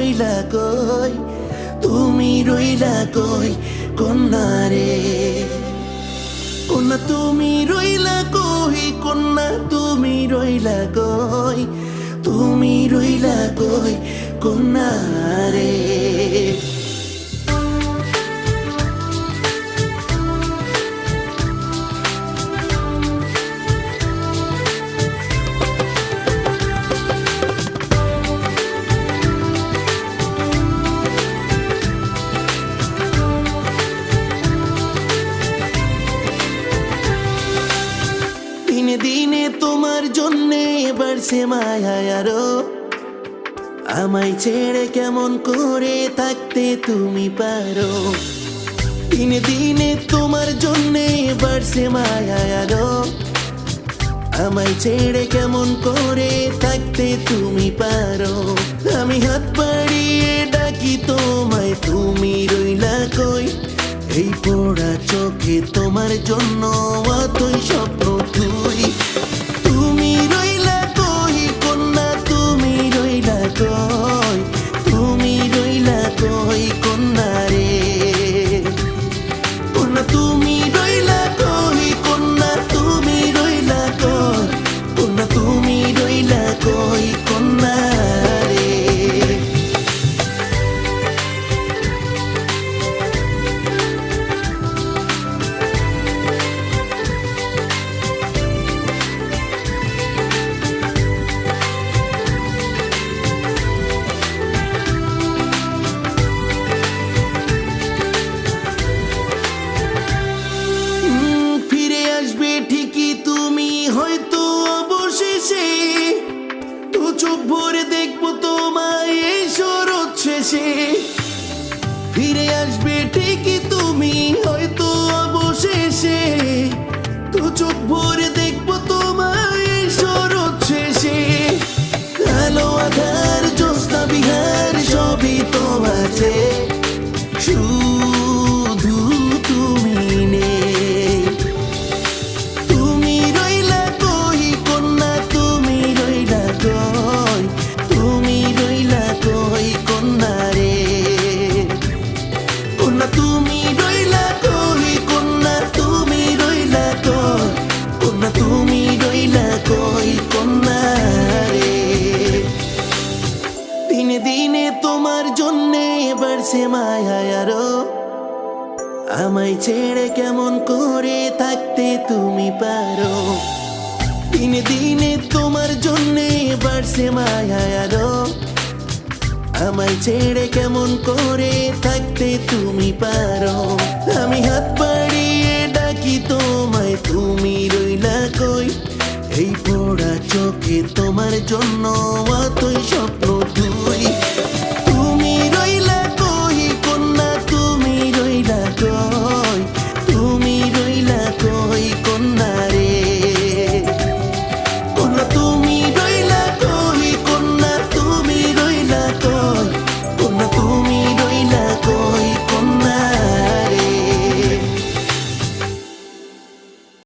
রইলা কই, তুমি রইলা কই কন্যা রে। কন্যা তুমি রইলা কই, কন্যা তুমি রইলা কই, তুমি রইলা কই কন্যা রে। দিনে দিনে তোমার জন্যে বাড়ছে মায়া আরো, আমায় ছেড়ে কেমন করে থাকতে তুমি পারো। দিনে দিনে তোমার জন্যে বাড়ছে মায়া আরো, আমায় ছেড়ে কেমন করে থাকতে তুমি পারো। আমি হাত বাড়িয়ে ডাকি তোমায়, তুমি রইলা কই, এই পোড়া চোখে তোমার জন্য অতই স্বপ্ন তুই। তুমি রইলা কই কন্যা, তুমি রইলা কই, তুমি রইলা কই কন্যা রে। কন্যা তুমি রইলা কই, কন্যা তুমি রইলা কই, কন্যা তুমি রইলা কই কন্যা রে। ফিরে আসবে ঠিকই তুমি হয়তো অবশেষে, তো চোখ ভরে দেখবো তোমায় এই শরৎ শেষে। ফিরে আসবে ঠিকই তুমি হয়তো অবশেষে, তো চোখ ভরে দেখবো তোমায় এই শরৎ শেষে। আলো আধার জ্যোৎস্না বিহার সবই তো আছে, শুধু তুমি নেই। তুমি রইলা কই কন্যা, তুমি রইলা কই, তুমি রইলা কই কন্যা রে। কন্যা তুমি রইলা কই, কন্যা তুমি রইলা কই, কন্যা তুমি রইলা কই কন্যা রে। দিনে দিনে তোমার জন্যে বাড়ছে মায়া আরো, আমায় ছেড়ে কেমন করে থাকতে তুমি পারো। দিনে দিনে তোমার জন্যে বাড়ছে মায়া আরো, আমায় ছেড়ে কেমন করে থাকতে তুমি পারো। আমি হাত বাড়িয়ে ডাকি তোমায়, তুমি রইলা কই, এই পোড়া চোখে তোমার জন্য অতই স্বপ্ন তুই।